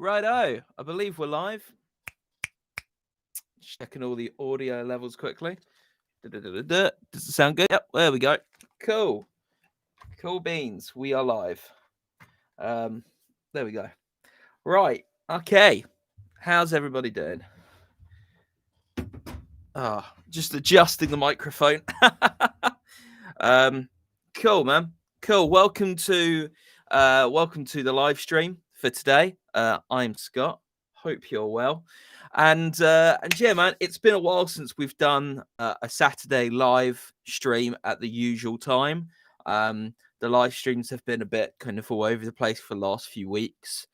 Righto, I believe we're live. Checking all the audio levels quickly. Does it sound good? Yep, there we go. Cool. Cool beans. We are live. There we go. Right. Okay. How's everybody doing? Just adjusting the microphone. Cool, man. Cool. Welcome to the live stream for today. I'm Scott. Hope you're well. And yeah, man, it's been a while since we've done a Saturday live stream at the usual time. The live streams have been a bit kind of all over the place for the last few weeks.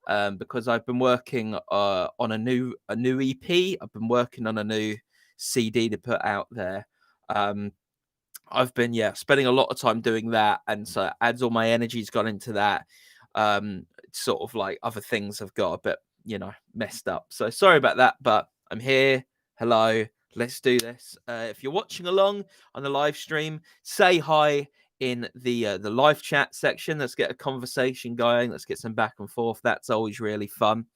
Because I've been working on a new EP. I've been working on a new CD to put out there. I've been spending a lot of time doing that, and so as all my energy's gone into that, sort of like other things have got a bit messed up. So sorry about that, but I'm here. Hello, let's do this. If you're watching along on the live stream, say hi in the live chat section. Let's get a conversation going. Let's get some back and forth. That's always really fun.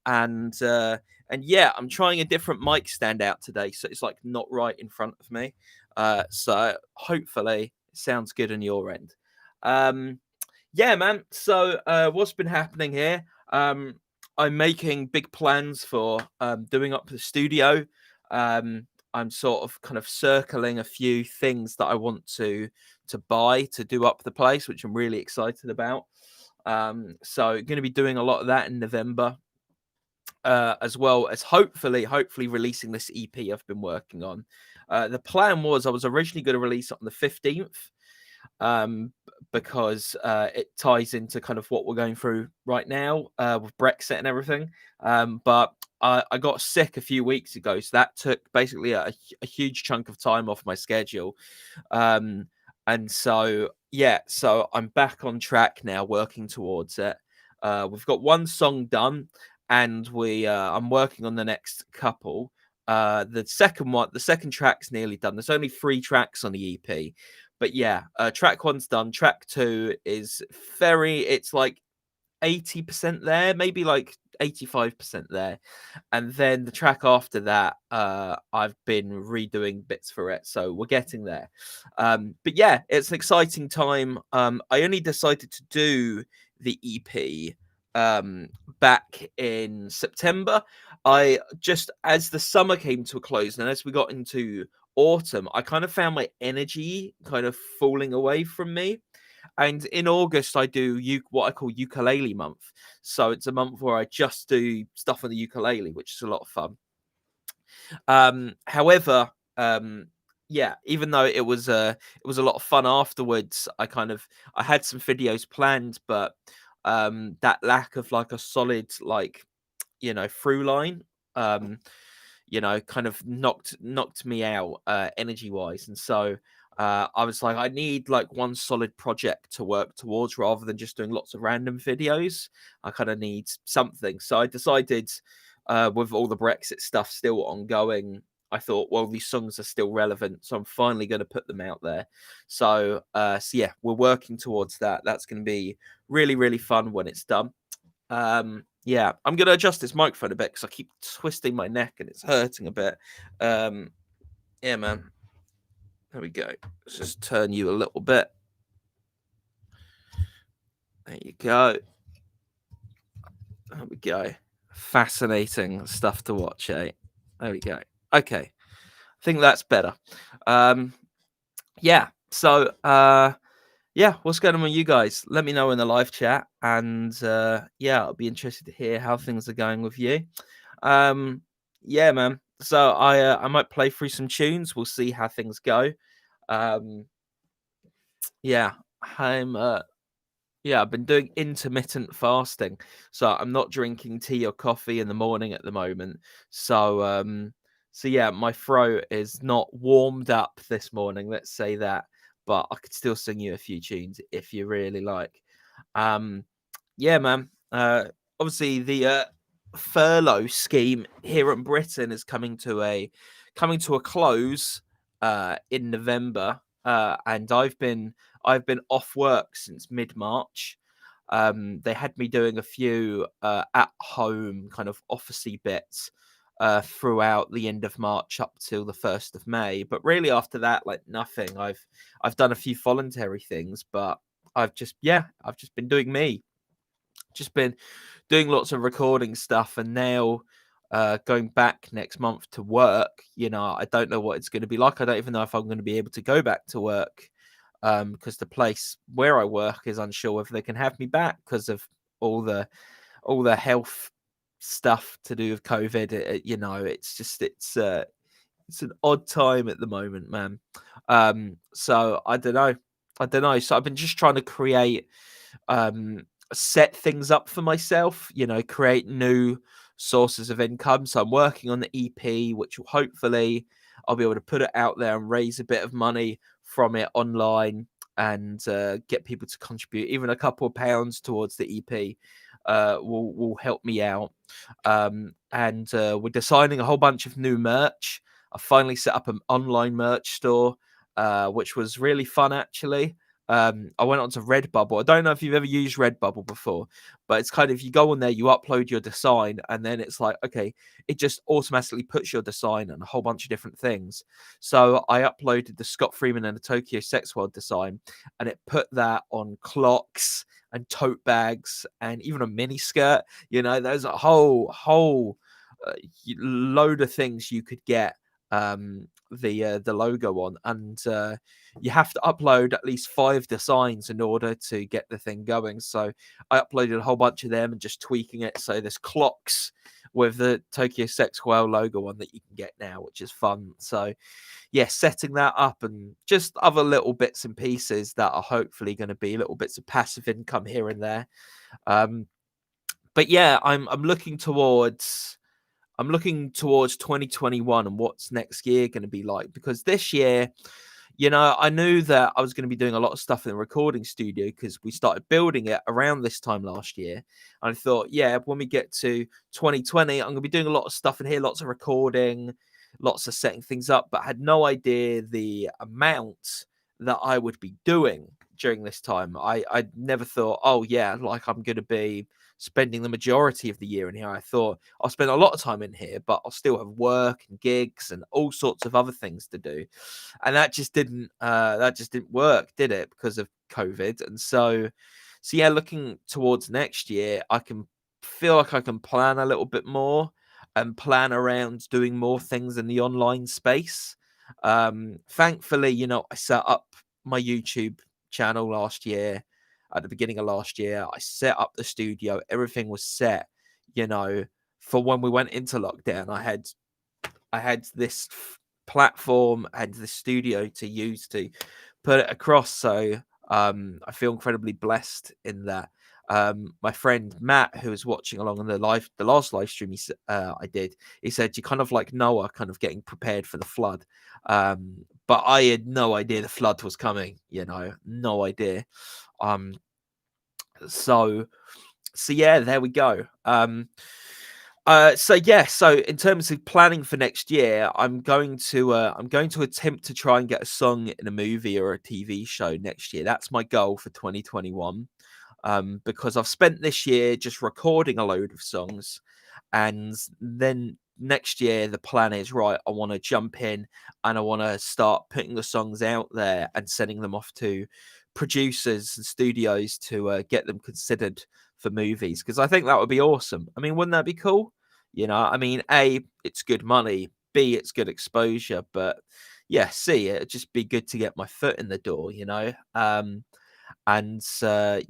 And yeah, I'm trying a different mic stand out today, so it's like not right in front of me. So hopefully it sounds good on your end. Yeah, man. So what's been happening here? I'm making big plans for doing up the studio. I'm sort of kind of circling a few things that I want to buy to do up the place, which I'm really excited about. So going to be doing a lot of that in November. As well as hopefully releasing this EP I've been working on. The plan was I was originally going to release it on the 15th, because it ties into kind of what we're going through right now with Brexit and everything. But I got sick a few weeks ago, so that took basically a huge chunk of time off my schedule. And so so I'm back on track now, working towards it. We've got one song done, and I'm working on the next couple. The second track's nearly done. There's only 3 tracks on the EP, but track 1's done. Track 2 is it's like 80% there, maybe like 85% there, and then the track after that, I've been redoing bits for it, so we're getting there. But yeah, it's an exciting time. I only decided to do the EP back in September. I just, as the summer came to a close and as we got into autumn, I kind of found my energy kind of falling away from me. And in August, I do what I call ukulele month. So it's a month where I just do stuff on the ukulele, which is a lot of fun. However, even though it was a lot of fun afterwards, I had some videos planned, but that lack of like a solid through line, kind of knocked me out energy wise, and so I was like, I need like one solid project to work towards rather than just doing lots of random videos. I kind of need something. So I decided, with all the Brexit stuff still ongoing, I thought, well, these songs are still relevant, so I'm finally going to put them out there. So, we're working towards that. That's going to be really, really fun when it's done. I'm going to adjust this microphone a bit because I keep twisting my neck and it's hurting a bit. Yeah, man. There we go. Let's just turn you a little bit. There you go. There we go. Fascinating stuff to watch, eh? There we go. Okay. I think that's better. So, what's going on with you guys? Let me know in the live chat, and I'll be interested to hear how things are going with you. Yeah, man. So I might play through some tunes. We'll see how things go. I've been doing intermittent fasting, so I'm not drinking tea or coffee in the morning at the moment. So my throat is not warmed up this morning. Let's say that, but I could still sing you a few tunes if you really like. Yeah, man. Obviously the furlough scheme here in Britain is coming to a close in November, and I've been off work since mid-March. They had me doing a few at home kind of officey bits throughout the end of March up till the 1st of May. But really after that, like nothing. I've done a few voluntary things, but I've just been doing me. Just been doing lots of recording stuff, and now going back next month to work, I don't know what it's going to be like. I don't even know if I'm going to be able to go back to work because the place where I work is unsure if they can have me back because of all the health stuff to do with COVID. It's just it's an odd time at the moment, man. So I don't know. So I've been just trying to create um set things up for myself, create new sources of income. So I'm working on the EP, which will hopefully I'll be able to put it out there and raise a bit of money from it online and get people to contribute. Even a couple of pounds towards the EP will help me out. And we're designing a whole bunch of new merch. I finally set up an online merch store, which was really fun actually. I went onto Redbubble. I don't know if you've ever used Redbubble before, but it's kind of you go on there, you upload your design, and then it's like, okay, it just automatically puts your design and a whole bunch of different things. So I uploaded the Scott Freeman and the Tokyo Sex World design, and it put that on clocks and tote bags and even a mini skirt. There's a whole load of things you could get the logo on, and you have to upload at least 5 designs in order to get the thing going. So I uploaded a whole bunch of them and just tweaking it. So there's clocks with the Tokyo Sex World logo on that you can get now, which is fun. So yeah, setting that up and just other little bits and pieces that are hopefully going to be little bits of passive income here and there. But yeah, I'm looking towards 2021 and what's next year going to be like, because this year, I knew that I was going to be doing a lot of stuff in the recording studio because we started building it around this time last year. And I thought, yeah, when we get to 2020, I'm going to be doing a lot of stuff in here, lots of recording, lots of setting things up, but I had no idea the amount that I would be doing during this time. I never thought, oh yeah, like I'm going to be spending the majority of the year in here. I thought I'll spend a lot of time in here, but I'll still have work and gigs and all sorts of other things to do. And that just didn't work, did it? Because of COVID. And so yeah, looking towards next year, I can feel like I can plan a little bit more and plan around doing more things in the online space. Thankfully, I set up my YouTube channel last year. At the beginning of last year, I set up the studio. Everything was set, for when we went into lockdown. I had this platform and the studio to use to put it across. So I feel incredibly blessed in that. My friend Matt, who was watching along on the last live stream I did, he said, "You kind of like Noah, kind of getting prepared for the flood." But I had no idea the flood was coming. No idea. Um, so yeah, there we go. So in terms of planning for next year, I'm going to attempt to try and get a song in a movie or a TV show next year. That's my goal for 2021. Because I've spent this year just recording a load of songs, and then next year the plan is, right, I want to jump in and I want to start putting the songs out there and sending them off to producers and studios to get them considered for movies, because I think that would be awesome. I mean, wouldn't that be cool? I mean, A, it's good money, B, it's good exposure, but yeah, C, it'd just be good to get my foot in the door. And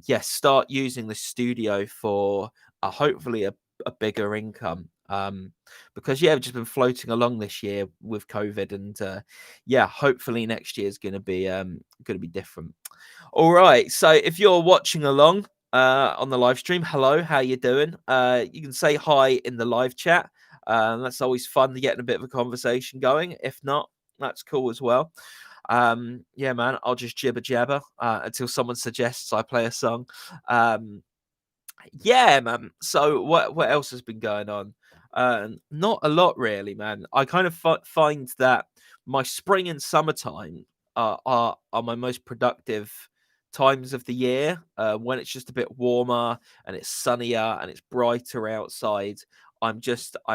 yes, start using the studio for hopefully a bigger income. Because yeah, I've just been floating along this year with COVID, and yeah, hopefully next year is going to be different. All right, so if you're watching along on the live stream, hello, how you doing? You can say hi in the live chat. That's always fun to get in a bit of a conversation going. If not, that's cool as well. Yeah, man, I'll just jibber jabber until someone suggests I play a song. Yeah, man. So what else has been going on? Not a lot really, man. I kind of find that my spring and summertime are my most productive times of the year, when it's just a bit warmer and it's sunnier and it's brighter outside, I'm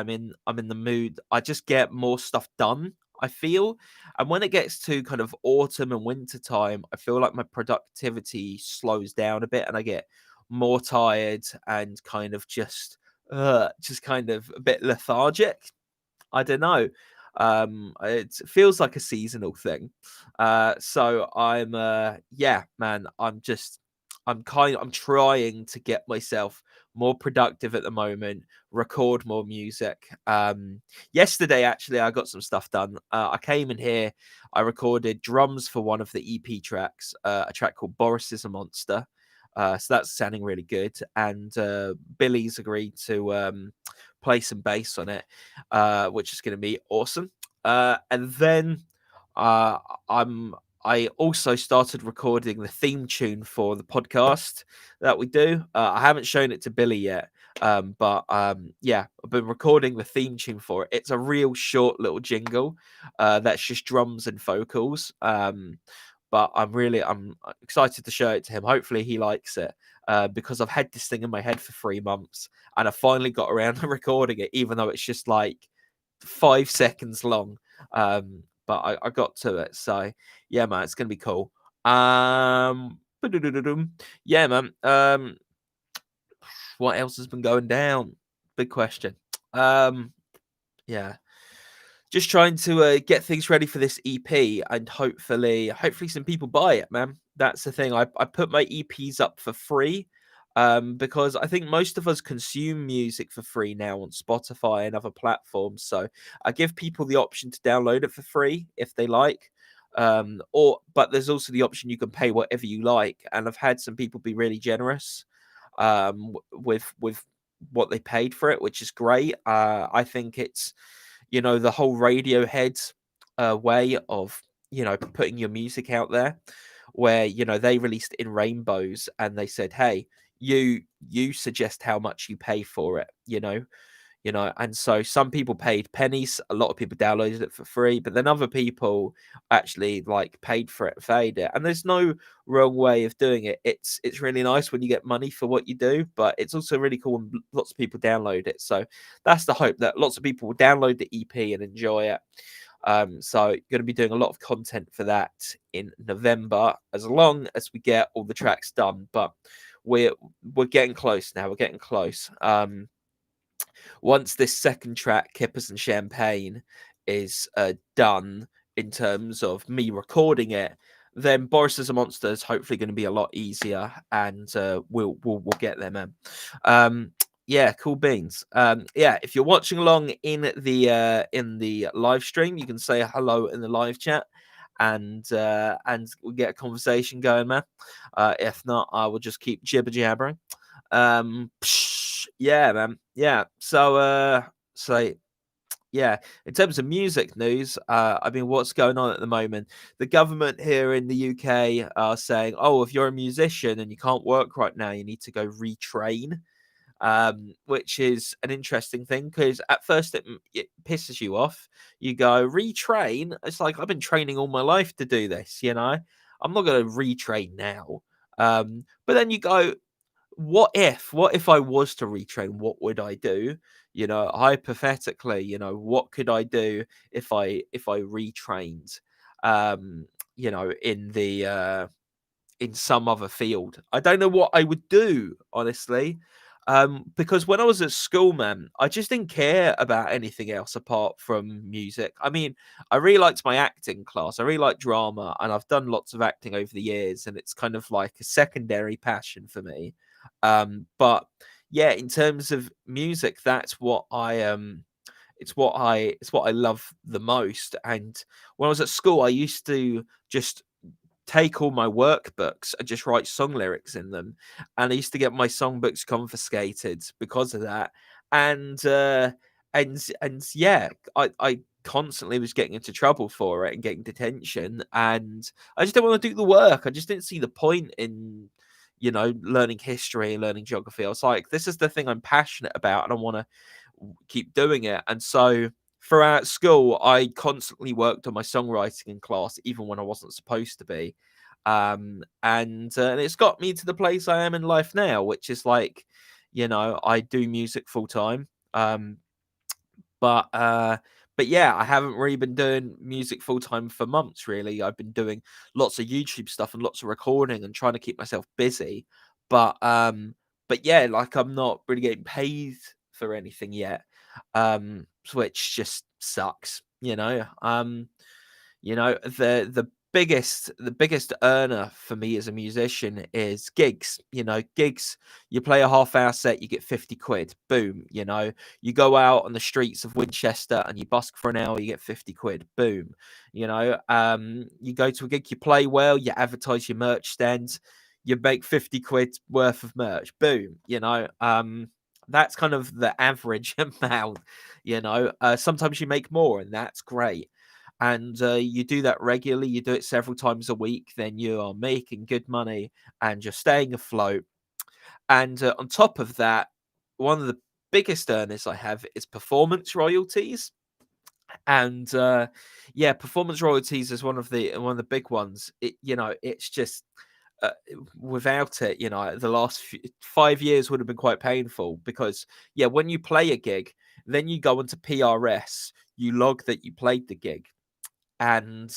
in the mood. I just get more stuff done, I feel. And when it gets to kind of autumn and winter time, I feel like my productivity slows down a bit and I get more tired and kind of just kind of a bit lethargic. I don't know. It feels like a seasonal thing. So yeah, man, I'm trying to get myself more productive at the moment, record more music. Yesterday, actually, I got some stuff done. I came in here, I recorded drums for one of the EP tracks, a track called Boris is a Monster. So that's sounding really good. And Billy's agreed to play some bass on it, which is going to be awesome. And then uh, I'm I also started recording the theme tune for the podcast that we do. I haven't shown it to Billy yet, but yeah, I've been recording the theme tune for it. It's a real short little jingle that's just drums and vocals. But I'm excited to show it to him. Hopefully, he likes it because I've had this thing in my head for 3 months, and I finally got around to recording it, even though it's just like 5 seconds long. But I got to it. So yeah, man, it's gonna be cool. Yeah, man. What else has been going down? Big question. Yeah, just trying to get things ready for this EP, and hopefully some people buy it, man. That's the thing. I put my EPs up for free, because I think most of us consume music for free now on Spotify and other platforms. So I give people the option to download it for free if they like. But there's also the option you can pay whatever you like, and I've had some people be really generous with what they paid for it, which is great. I think it's, the whole Radiohead way of, putting your music out there, where, they released In Rainbows and they said, hey, you suggest how much you pay for it, and so some people paid pennies, a lot of people downloaded it for free, but then other people actually like paid for it, paid it. And there's no wrong way of doing it. It's really nice when you get money for what you do, but it's also really cool when lots of people download it. So that's the hope, that lots of people will download the EP and enjoy it. So going to be doing a lot of content for that in November, as long as we get all the tracks done. But we're getting close now. We're getting close. Once this second track, Kippers and Champagne, is done in terms of me recording it, then Boris is a Monster is hopefully going to be a lot easier, and we'll get there, man. Yeah, cool beans. Yeah, if you're watching along in the live stream, you can say hello in the live chat, and we'll get a conversation going, man. If not, I will just keep jibber jabbering. Yeah, man. Yeah. So yeah, in terms of music news, I mean, what's going on at the moment? The government here in the UK are saying, oh, if you're a musician and you can't work right now, you need to go retrain. Which is an interesting thing, because at first it pisses you off. You go retrain. It's like, I've been training all my life to do this. I'm not going to retrain now. But then you go, what if I was to retrain? What would I do? Hypothetically, what could I do if I retrained? In the in some other field. I don't know what I would do, honestly. Because when I was at school, man, I just didn't care about anything else apart from music. I mean, I really liked my acting class. I really like drama, and I've done lots of acting over the years, and it's kind of like a secondary passion for me. But yeah, in terms of music, that's what it's what I love the most. And when I was at school, I used to just take all my workbooks and just write song lyrics in them. And I used to get my songbooks confiscated because of that. And yeah, I constantly was getting into trouble for it and getting detention. And I just didn't want to do the work. I just didn't see the point in, learning history and learning geography. I was like, this is the thing I'm passionate about, and I want to keep doing it. And so throughout school, I constantly worked on my songwriting in class, even when I wasn't supposed to be. And it's got me to the place I am in life now, which is like, I do music full time. Um, but yeah, I haven't really been doing music full time for months. Really, I've been doing lots of YouTube stuff and lots of recording and trying to keep myself busy. But yeah, like I'm not really getting paid for anything yet, which just sucks. The biggest earner for me as a musician is gigs. Gigs, you play a half-hour set, you get 50 quid. Boom. You go out on the streets of Winchester and you busk for an hour, you get 50 quid. Boom. You go to a gig, you play well, you advertise your merch stand, you make 50 quid worth of merch. Boom. That's kind of the average amount. Sometimes you make more, and that's great. And you do that regularly, you do it several times a week, then you are making good money and you're staying afloat. And on top of that, one of the biggest earners I have is performance royalties. And yeah, performance royalties is one of the big ones. It's just uh, without it, the last 5 years would have been quite painful because, yeah, when you play a gig, then you go into PRS, you log that you played the gig, and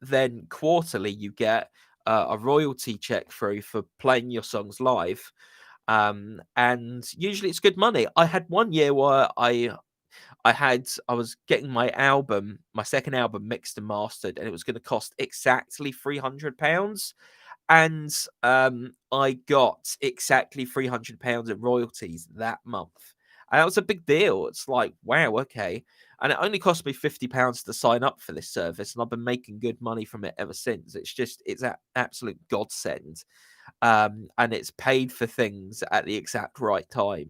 then quarterly you get a royalty check through for playing your songs live. And usually it's good money. I had one year where I was getting my second album mixed and mastered, and it was going to cost exactly £300, and I got exactly £300 in royalties that month. And that was a big deal. It's like, wow, okay. And it only cost me £50 to sign up for this service, and I've been making good money from it ever since. It's an absolute godsend. And it's paid for things at the exact right time.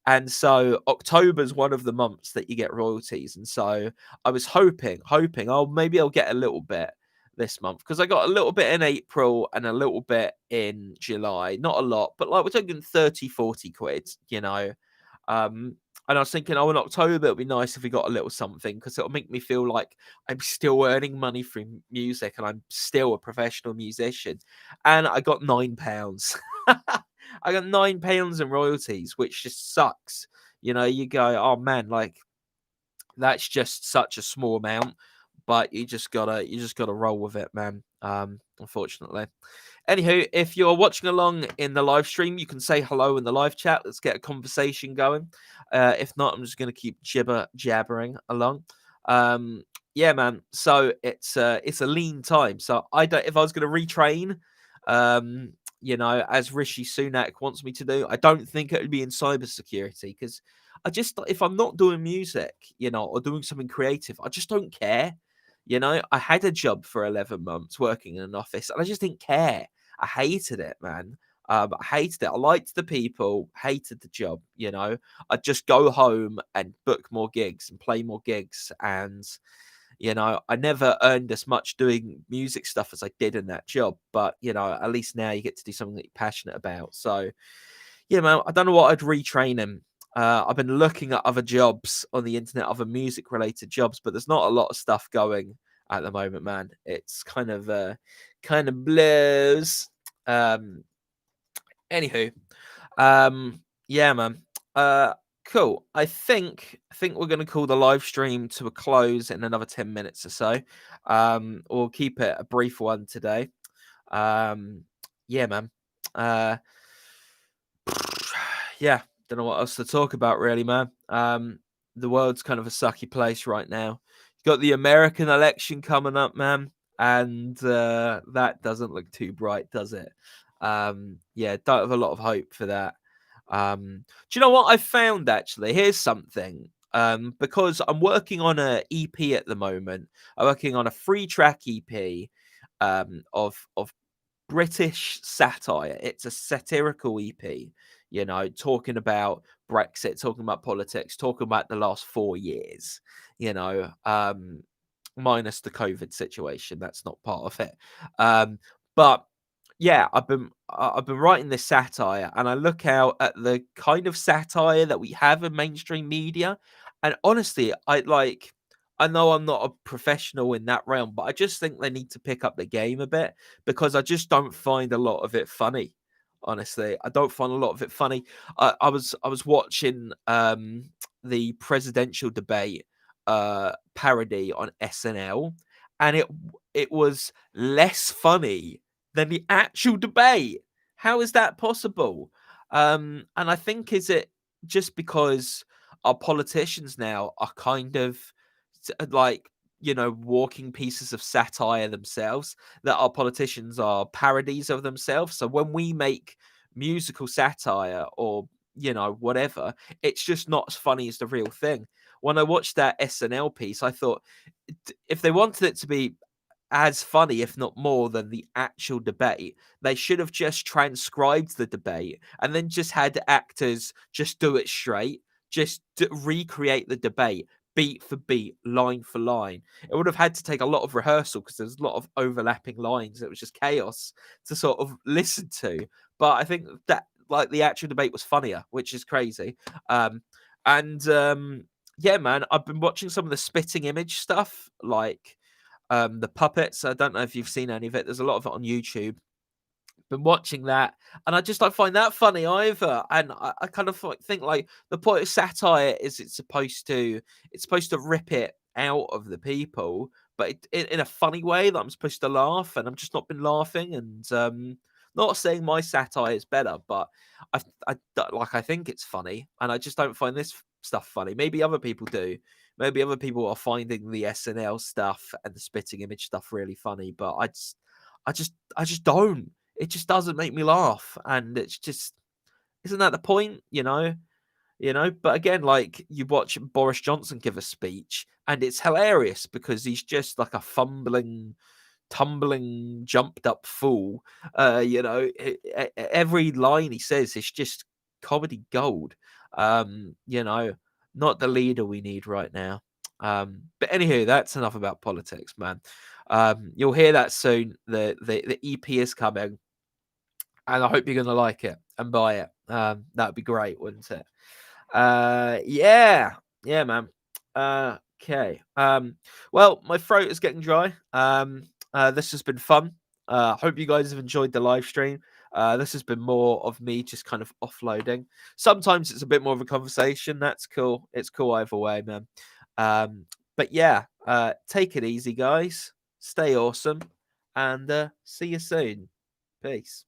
And so October's one of the months that you get royalties. And so I was hoping, oh, maybe I'll get a little bit this month, because I got a little bit in April and a little bit in July. Not a lot, but like we're talking 30, 40 quid, Um, and I was thinking, oh, in October it'd be nice if we got a little something, because it'll make me feel like I'm still earning money through music and I'm still a professional musician. And I got £9. I got £9 in royalties, which just sucks. You go, oh man, like that's just such a small amount, but you just gotta roll with it, man. Unfortunately. Anywho, if you're watching along in the live stream, you can say hello in the live chat. Let's get a conversation going. If not, I'm just gonna keep jabbering along. Yeah, man. So it's a lean time. So I don't if I was gonna retrain, as Rishi Sunak wants me to do, I don't think it would be in cybersecurity, because if I'm not doing music, or doing something creative, I just don't care. I had a job for 11 months working in an office, and I just didn't care. I hated it, man. I hated it. I liked the people, hated the job. I'd just go home and book more gigs and play more gigs. And, I never earned as much doing music stuff as I did in that job. But, at least now you get to do something that you're passionate about. So, yeah, man, I don't know what I'd retrain him. I've been looking at other jobs on the internet, other music related jobs, but there's not a lot of stuff going at the moment, man. It's kind of blues. Um, Anywho, yeah, man. Cool. I think we're gonna call the live stream to a close in another 10 minutes or so. We'll keep it a brief one today. Yeah, man. Uh, yeah, don't know what else to talk about really, man. The world's kind of a sucky place right now. Got the American election coming up, man, and that doesn't look too bright, does it? Yeah, don't have a lot of hope for that. Do you know what I found actually? Here's something. Because I'm working on a EP at the moment. I'm working on a 3-track EP of British satire. It's a satirical EP, talking about Brexit, talking about politics, talking about the last 4 years, minus the COVID situation. That's not part of it. But yeah, I've been writing this satire, and I look out at the kind of satire that we have in mainstream media, and honestly, I know I'm not a professional in that realm, but I just think they need to pick up the game a bit because I just don't find a lot of it funny. Honestly, I don't find a lot of it funny. I was watching the presidential debate parody on SNL, and it was less funny than the actual debate. How is that possible? And I think is it just because our politicians now are kind of like, walking pieces of satire themselves, that our politicians are parodies of themselves. So when we make musical satire or, whatever, it's just not as funny as the real thing. When I watched that SNL piece, I thought if they wanted it to be as funny, if not more, than the actual debate, they should have just transcribed the debate and then just had actors just do it straight, just recreate the debate beat for beat, line for line. It would have had to take a lot of rehearsal because there's a lot of overlapping lines. It was just chaos to sort of listen to. But I think that like the actual debate was funnier, which is crazy. And yeah, man, I've been watching some of the spitting image stuff, like the puppets. I don't know if you've seen any of it. There's a lot of it on YouTube. Been watching that, and I just don't find that funny either. And I kind of think like the point of satire is it's supposed to rip it out of the people, but in a funny way that I'm supposed to laugh, and I'm just not been laughing. And not saying my satire is better, but I think it's funny, and I just don't find this stuff funny. Maybe other people do. Maybe other people are finding the SNL stuff and the spitting image stuff really funny, but I just don't. It just doesn't make me laugh, and it's just isn't that the point, But again, like you watch Boris Johnson give a speech, and it's hilarious because he's just like a fumbling, tumbling, jumped up fool. Every line he says is just comedy gold. Not the leader we need right now. But anywho, that's enough about politics, man. You'll hear that soon. The EP is coming, and I hope you're gonna like it and buy it. That'd be great, wouldn't it? Yeah, yeah, man. Okay. Well, my throat is getting dry. This has been fun. Hope you guys have enjoyed the live stream. This has been more of me just kind of offloading. Sometimes it's a bit more of a conversation. That's cool. It's cool either way, man. But yeah, take it easy, guys. Stay awesome, and see you soon. Peace.